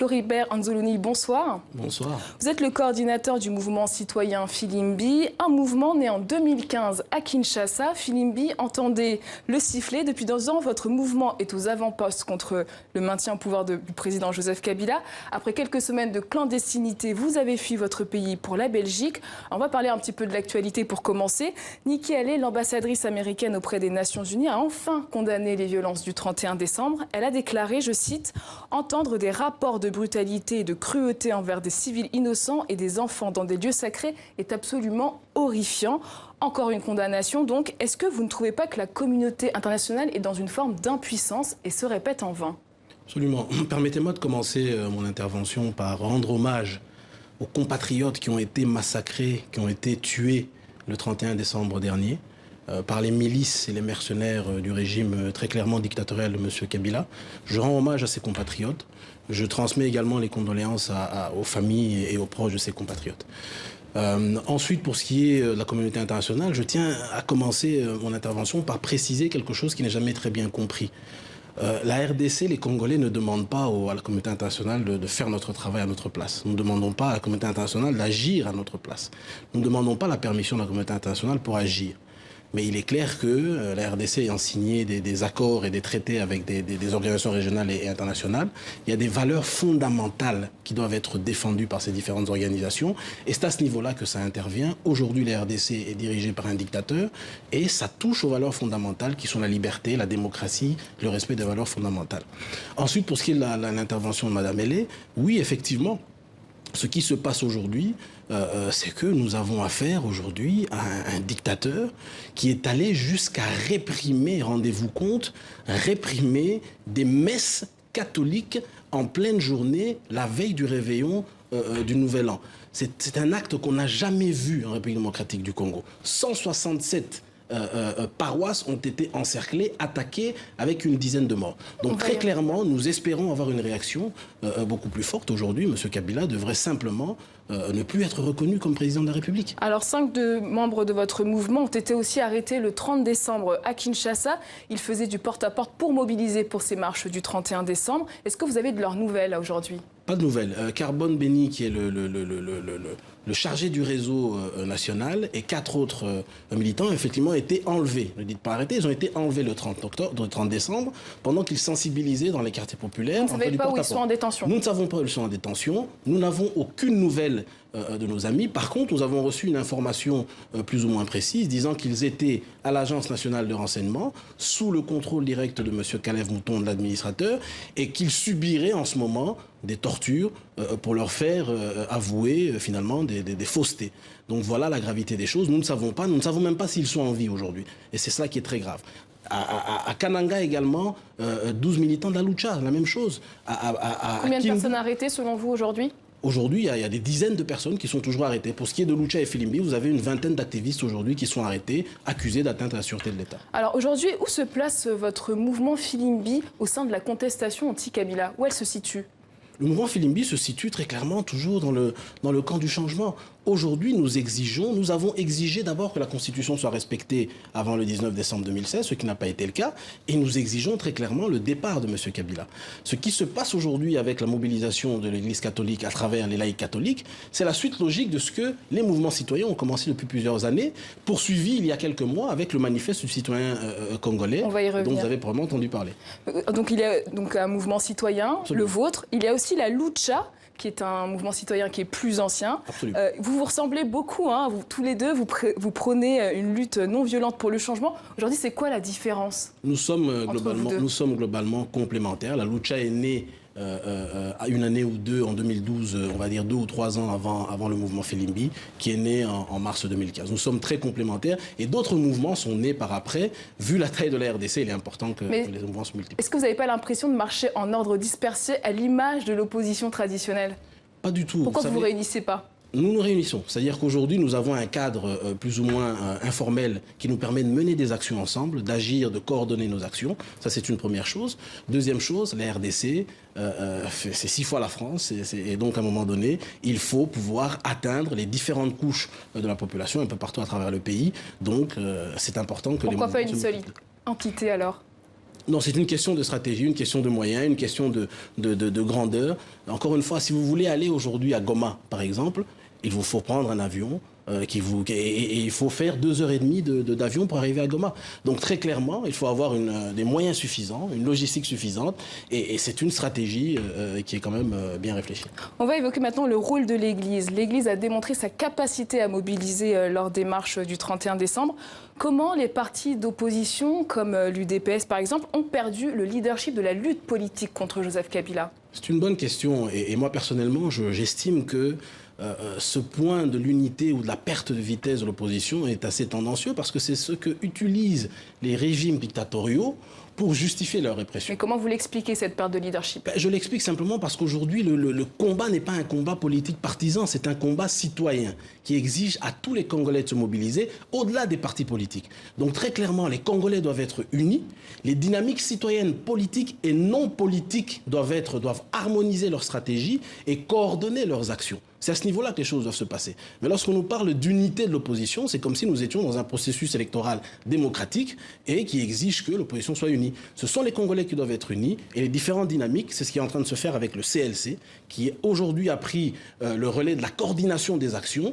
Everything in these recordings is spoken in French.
Floribert Anzoloni, bonsoir. Bonsoir. Vous êtes le coordinateur du mouvement citoyen Filimbi, un mouvement né en 2015 à Kinshasa. Filimbi, entendez le sifflet. Depuis 2 ans, votre mouvement est aux avant-postes contre le maintien au pouvoir du président Joseph Kabila. Après quelques semaines de clandestinité, vous avez fui votre pays pour la Belgique. On va parler un petit peu de l'actualité pour commencer. Nikki Haley, l'ambassadrice américaine auprès des Nations Unies, a enfin condamné les violences du 31 décembre. Elle a déclaré, je cite, « Entendre des rapports de brutalité et de cruauté envers des civils innocents et des enfants dans des lieux sacrés est absolument horrifiant. » Encore une condamnation, donc. Est-ce que vous ne trouvez pas que la communauté internationale est dans une forme d'impuissance et se répète en vain? Absolument. Permettez-moi de commencer mon intervention par rendre hommage aux compatriotes qui ont été massacrés, qui ont été tués le 31 décembre dernier par les milices et les mercenaires du régime très clairement dictatorial de M. Kabila. Je rends hommage à ces compatriotes. Je transmets également les condoléances aux familles et aux proches de ces compatriotes. Ensuite, pour ce qui est de la communauté internationale, je tiens à commencer mon intervention par préciser quelque chose qui n'est jamais très bien compris. La RDC, les Congolais ne demandent pas à la communauté internationale de faire notre travail à notre place. Nous ne demandons pas à la communauté internationale d'agir à notre place. Nous ne demandons pas la permission de la communauté internationale pour agir. Mais il est clair que la RDC ayant signé des accords et des traités avec des organisations régionales et internationales, il y a des valeurs fondamentales qui doivent être défendues par ces différentes organisations. Et c'est à ce niveau-là que ça intervient. Aujourd'hui, la RDC est dirigée par un dictateur et ça touche aux valeurs fondamentales qui sont la liberté, la démocratie, le respect des valeurs fondamentales. Ensuite, pour ce qui est de l'intervention de Mme Haley, oui, effectivement, ce qui se passe aujourd'hui, c'est que nous avons affaire aujourd'hui à un dictateur qui est allé jusqu'à réprimer, rendez-vous compte, réprimer des messes catholiques en pleine journée, la veille du réveillon du Nouvel An. C'est un acte qu'on n'a jamais vu en République démocratique du Congo. 167 paroisses ont été encerclées, attaquées avec une dizaine de morts. Donc très clairement, nous espérons avoir une réaction beaucoup plus forte. Aujourd'hui, M. Kabila devrait simplement ne plus être reconnu comme président de la République. Alors 5 membres de votre mouvement ont été aussi arrêtés le 30 décembre à Kinshasa. Ils faisaient du porte-à-porte pour mobiliser pour ces marches du 31 décembre. Est-ce que vous avez de leurs nouvelles aujourd'hui? Pas de nouvelles. Carbone Béni, qui est le chargé du réseau national, et 4 autres militants, effectivement, été enlevés. Ne dites pas arrêtés, ils ont été enlevés le 30 décembre, pendant qu'ils sensibilisaient dans les quartiers populaires. Vous ne savez pas où ils sont en détention? Nous ne savons pas où ils sont en détention. Nous n'avons aucune nouvelle de nos amis. Par contre, nous avons reçu une information plus ou moins précise disant qu'ils étaient à l'Agence nationale de renseignement, sous le contrôle direct de M. Kalev Mouton, de l'administrateur, et qu'ils subiraient en ce moment des tortures pour leur faire avouer finalement des faussetés. Donc voilà la gravité des choses. Nous ne savons pas, nous ne savons même pas s'ils sont en vie aujourd'hui. Et c'est cela qui est très grave. À Kananga également, 12 militants de la Lucha, la même chose. Combien de personnes arrêtées selon vous aujourd'hui? Aujourd'hui, il y a des dizaines de personnes qui sont toujours arrêtées. Pour ce qui est de Lucha et Filimbi, vous avez une vingtaine d'activistes aujourd'hui qui sont arrêtés, accusés d'atteinte à la sûreté de l'État. Alors aujourd'hui, où se place votre mouvement Filimbi au sein de la contestation anti-Kabila? Où elle se situe? Le mouvement Filimbi se situe très clairement toujours dans le camp du changement. Aujourd'hui, nous avons exigé d'abord que la Constitution soit respectée avant le 19 décembre 2016, ce qui n'a pas été le cas, et nous exigeons très clairement le départ de M. Kabila. Ce qui se passe aujourd'hui avec la mobilisation de l'Église catholique à travers les laïcs catholiques, c'est la suite logique de ce que les mouvements citoyens ont commencé depuis plusieurs années, poursuivi il y a quelques mois avec le manifeste du citoyen congolais, dont vous avez probablement entendu parler. Donc il y a donc un mouvement citoyen, le vôtre, il y a aussi la Lucha, qui est un mouvement citoyen qui est plus ancien. Vous vous ressemblez beaucoup, hein, tous les deux, vous prônez une lutte non violente pour le changement. Aujourd'hui, c'est quoi la différence? Nous sommes globalement complémentaires. La Lucha est née à une année ou deux, en 2012, on va dire 2 ou 3 ans avant le mouvement Filimbi, qui est né en mars 2015. Nous sommes très complémentaires et d'autres mouvements sont nés par après. Vu la taille de la RDC, il est important que les mouvements se multiplient. Est-ce que vous n'avez pas l'impression de marcher en ordre dispersé à l'image de l'opposition traditionnelle? Pas du tout. Pourquoi vous ne vous réunissez pas? Nous nous réunissons. C'est-à-dire qu'aujourd'hui, nous avons un cadre plus ou moins informel qui nous permet de mener des actions ensemble, d'agir, de coordonner nos actions. Ça, c'est une première chose. Deuxième chose, la RDC, c'est 6 fois la France. Et donc, à un moment donné, il faut pouvoir atteindre les différentes couches de la population un peu partout à travers le pays. Donc, c'est important que Pourquoi pas une seule entité alors? Non, c'est une question de stratégie, une question de moyens, une question de grandeur. Encore une fois, si vous voulez aller aujourd'hui à Goma, par exemple, il vous faut prendre un avion et il faut faire 2h30 d'avion pour arriver à Goma. Donc très clairement, il faut avoir des moyens suffisants, une logistique suffisante, et c'est une stratégie qui est quand même bien réfléchie. On va évoquer maintenant le rôle de l'Église. L'Église a démontré sa capacité à mobiliser leurs démarches du 31 décembre. Comment les partis d'opposition, comme l'UDPS par exemple, ont perdu le leadership de la lutte politique contre Joseph Kabila? C'est une bonne question, et moi personnellement, j'estime que ce point de l'unité ou de la perte de vitesse de l'opposition est assez tendancieux parce que c'est ce que utilisent les régimes dictatoriaux pour justifier leur répression. Mais comment vous l'expliquez, cette perte de leadership? Je l'explique simplement parce qu'aujourd'hui, le combat n'est pas un combat politique partisan, c'est un combat citoyen qui exige à tous les Congolais de se mobiliser au-delà des partis politiques. Donc très clairement, les Congolais doivent être unis, les dynamiques citoyennes politiques et non politiques doivent harmoniser leurs stratégies et coordonner leurs actions. C'est à ce niveau-là que les choses doivent se passer. Mais lorsqu'on nous parle d'unité de l'opposition, c'est comme si nous étions dans un processus électoral démocratique et qui exige que l'opposition soit unie. Ce sont les Congolais qui doivent être unis et les différentes dynamiques, c'est ce qui est en train de se faire avec le CLC, qui aujourd'hui a pris le relais de la coordination des actions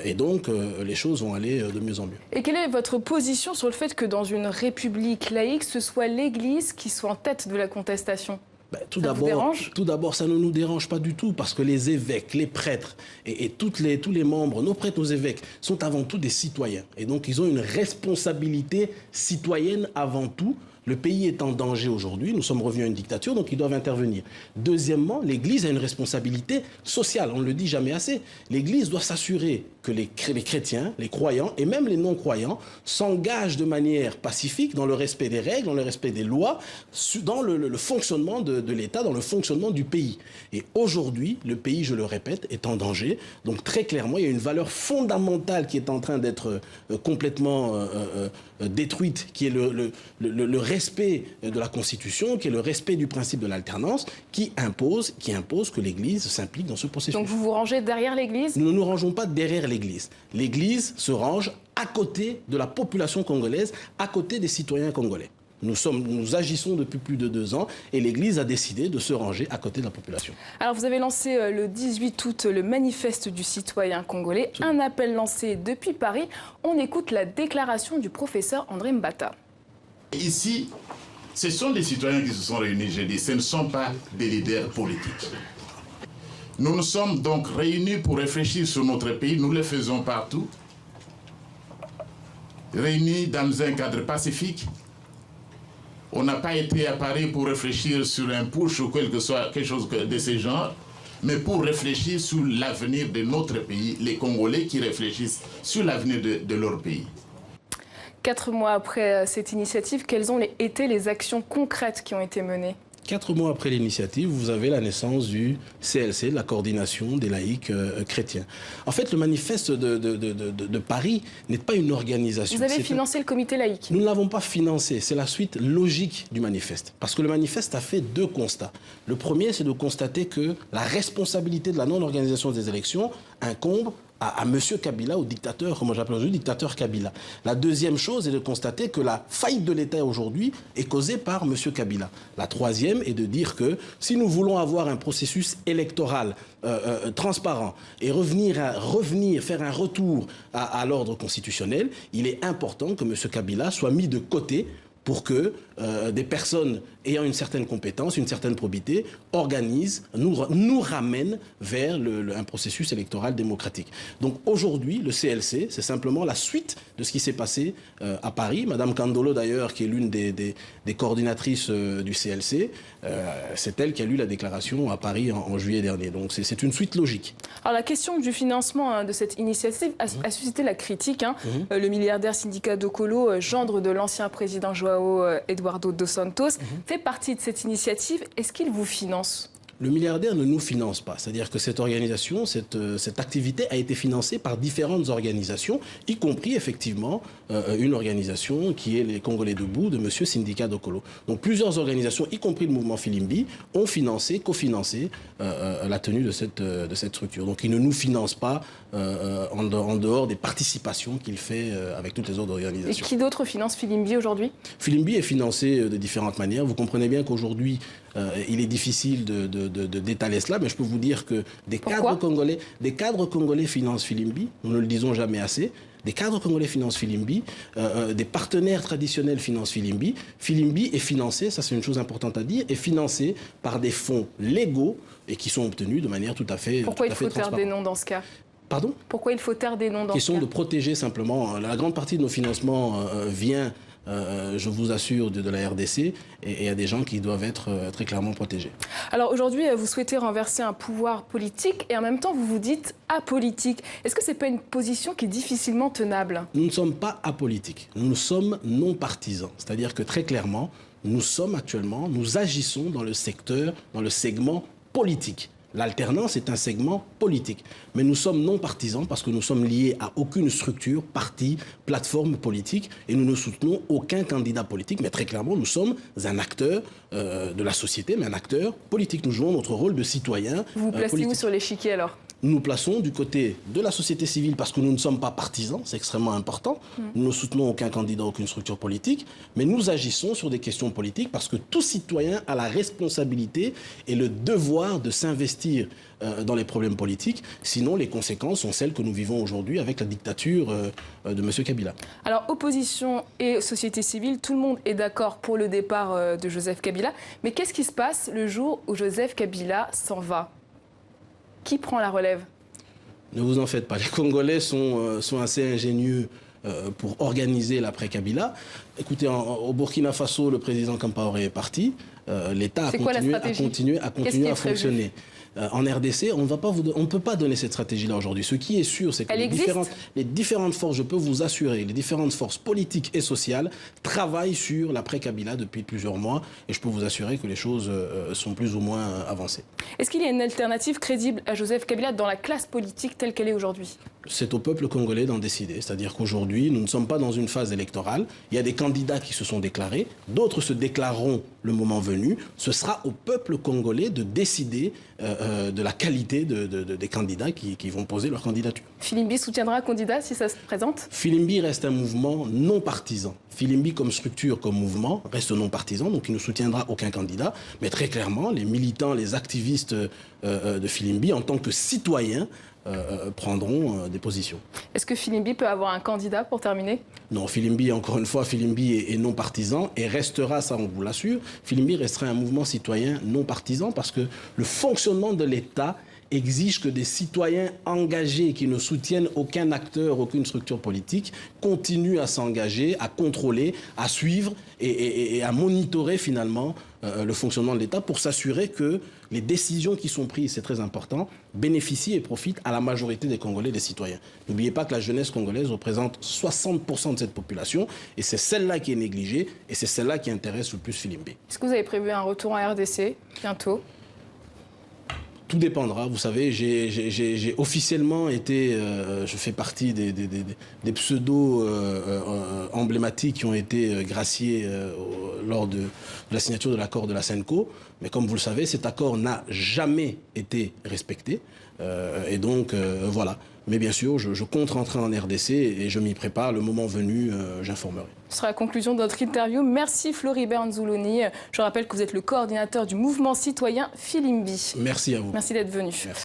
et donc les choses vont aller de mieux en mieux. Et quelle est votre position sur le fait que dans une république laïque, ce soit l'Église qui soit en tête de la contestation? Tout d'abord, ça ne nous dérange pas du tout parce que les évêques, les prêtres et tous les membres, nos prêtres, nos évêques, sont avant tout des citoyens. Et donc, ils ont une responsabilité citoyenne avant tout. Le pays est en danger aujourd'hui, nous sommes revenus à une dictature, donc ils doivent intervenir. Deuxièmement, l'Église a une responsabilité sociale, on ne le dit jamais assez. L'Église doit s'assurer que les chrétiens, les croyants et même les non-croyants s'engagent de manière pacifique dans le respect des règles, dans le respect des lois, dans le fonctionnement de l'État, dans le fonctionnement du pays. Et aujourd'hui, le pays, je le répète, est en danger. Donc très clairement, il y a une valeur fondamentale qui est en train d'être complètement détruite, qui est le respect de la Constitution, qui est le respect du principe de l'alternance, qui impose que l'Église s'implique dans ce processus. Donc vous vous rangez derrière l'Église? Nous ne nous rangeons pas derrière l'Église. L'Église se range à côté de la population congolaise, à côté des citoyens congolais. Nous agissons depuis plus de 2 ans et l'Église a décidé de se ranger à côté de la population. Alors vous avez lancé le 18 août le manifeste du citoyen congolais, un appel lancé depuis Paris. On écoute la déclaration du professeur André Mbata. Ici, ce sont des citoyens qui se sont réunis, je dis, ce ne sont pas des leaders politiques. Nous nous sommes donc réunis pour réfléchir sur notre pays, nous le faisons partout, réunis dans un cadre pacifique. On n'a pas été à Paris pour réfléchir sur un push ou quelque chose de ce genre, mais pour réfléchir sur l'avenir de notre pays, les Congolais qui réfléchissent sur l'avenir de leur pays. 4 mois après cette initiative, quelles ont été les actions concrètes qui ont été menées? 4 mois après l'initiative, vous avez la naissance du CLC, la coordination des laïcs chrétiens. En fait, le manifeste de Paris n'est pas une organisation. Vous avez financé le comité laïque? Nous ne l'avons pas financé. C'est la suite logique du manifeste. Parce que le manifeste a fait 2 constats. Le premier, c'est de constater que la responsabilité de la non-organisation des élections incombe à M. Kabila, au dictateur, comme j'appelle aujourd'hui, dictateur Kabila. La deuxième chose est de constater que la faillite de l'État aujourd'hui est causée par M. Kabila. La troisième est de dire que si nous voulons avoir un processus électoral transparent et faire un retour à l'ordre constitutionnel, il est important que M. Kabila soit mis de côté pour que des personnes ayant une certaine compétence, une certaine probité, nous ramènent vers un processus électoral démocratique. Donc aujourd'hui, le CLC, c'est simplement la suite de ce qui s'est passé à Paris. Madame Kandolo, d'ailleurs, qui est l'une des coordinatrices du CLC, c'est elle qui a lu la déclaration à Paris en juillet dernier. Donc c'est une suite logique. Alors la question du financement de cette initiative a suscité la critique. Le milliardaire Syndicat Dokolo, gendre de l'ancien président João Eduardo dos Santos, fait partie de cette initiative. Est-ce qu'il vous finance? Le milliardaire ne nous finance pas. C'est-à-dire que cette organisation, cette activité a été financée par différentes organisations, y compris effectivement une organisation qui est les Congolais debout de M. Sindika Dokolo. Donc plusieurs organisations, y compris le mouvement Filimbi, ont financé, cofinancé la tenue de cette structure. Donc il ne nous finance pas en dehors des participations qu'il fait avec toutes les autres organisations. Et qui d'autre finance Filimbi aujourd'hui? Filimbi est financé de différentes manières. Vous comprenez bien qu'aujourd'hui, il est difficile d'étaler cela, mais je peux vous dire que des cadres congolais financent Filimbi, nous ne le disons jamais assez. Des cadres congolais financent Filimbi, des partenaires traditionnels financent Filimbi. Filimbi est financé, ça c'est une chose importante à dire, est financé par des fonds légaux et qui sont obtenus de manière tout à fait transparente. Pourquoi il faut taire des noms dans ce cas? Pardon? Pourquoi il faut taire des noms dans ce cas? Question de protéger simplement. La grande partie de nos financements vient, je vous assure, de la RDC, et il y a des gens qui doivent être très clairement protégés. Alors aujourd'hui, vous souhaitez renverser un pouvoir politique et en même temps, vous vous dites apolitique. Est-ce que ce n'est pas une position qui est difficilement tenable? Nous ne sommes pas apolitiques, nous sommes non partisans. C'est-à-dire que très clairement, nous agissons dans le secteur, dans le segment politique. L'alternance est un segment politique. Mais nous sommes non partisans parce que nous sommes liés à aucune structure, parti, plateforme politique et nous ne soutenons aucun candidat politique. Mais très clairement, nous sommes un acteur de la société, mais un acteur politique. Nous jouons notre rôle de citoyen. Vous vous placez où sur l'échiquier alors? Nous nous plaçons du côté de la société civile parce que nous ne sommes pas partisans, c'est extrêmement important. Nous ne soutenons aucun candidat, aucune structure politique, mais nous agissons sur des questions politiques parce que tout citoyen a la responsabilité et le devoir de s'investir dans les problèmes politiques. Sinon, les conséquences sont celles que nous vivons aujourd'hui avec la dictature de M. Kabila. Alors, opposition et société civile, tout le monde est d'accord pour le départ de Joseph Kabila. Mais qu'est-ce qui se passe le jour où Joseph Kabila s'en va? Qui prend la relève? Ne vous en faites pas. Les Congolais sont assez ingénieux pour organiser l'après-Kabila. Écoutez, au Burkina Faso, le président Compaoré est parti. L'État a continué à fonctionner. En RDC, on ne peut pas donner cette stratégie-là aujourd'hui. Ce qui est sûr, c'est que les différentes forces, je peux vous assurer, les différentes forces politiques et sociales travaillent sur l'après-Kabila depuis plusieurs mois. Et je peux vous assurer que les choses sont plus ou moins avancées. Est-ce qu'il y a une alternative crédible à Joseph Kabila dans la classe politique telle qu'elle est aujourd'hui? C'est au peuple congolais d'en décider. C'est-à-dire qu'aujourd'hui, nous ne sommes pas dans une phase électorale. Il y a des candidats qui se sont déclarés. D'autres se déclareront le moment venu. Ce sera au peuple congolais de décider de la qualité des candidats qui vont poser leur candidature. Filimbi soutiendra un candidat si ça se présente? Filimbi reste un mouvement non partisan. Filimbi comme structure, comme mouvement, reste non partisan, donc il ne soutiendra aucun candidat. Mais très clairement, les militants, les activistes de Filimbi, en tant que citoyens, prendront des positions. Est-ce que Filimbi peut avoir un candidat pour terminer? Non, Filimbi, encore une fois, Filimbi est non partisan et restera, ça on vous l'assure, Filimbi restera un mouvement citoyen non partisan parce que le fonctionnement de l'État exige que des citoyens engagés qui ne soutiennent aucun acteur, aucune structure politique, continuent à s'engager, à contrôler, à suivre et à monitorer finalement le fonctionnement de l'État pour s'assurer que les décisions qui sont prises, c'est très important, bénéficient et profitent à la majorité des Congolais, des citoyens. N'oubliez pas que la jeunesse congolaise représente 60% de cette population et c'est celle-là qui est négligée et c'est celle-là qui intéresse le plus Filimbi. Est-ce que vous avez prévu un retour en RDC bientôt? Tout dépendra. Vous savez, j'ai officiellement été, je fais partie des pseudos emblématiques qui ont été graciés lors de la signature de l'accord de la SENCO. Mais comme vous le savez, cet accord n'a jamais été respecté. Et donc, voilà. Mais bien sûr, je compte rentrer en RDC et je m'y prépare. Le moment venu, j'informerai. Ce sera la conclusion de notre interview. Merci Floribert Nzuluni. Je rappelle que vous êtes le coordinateur du mouvement citoyen Filimbi. Merci à vous. Merci d'être venu. Merci.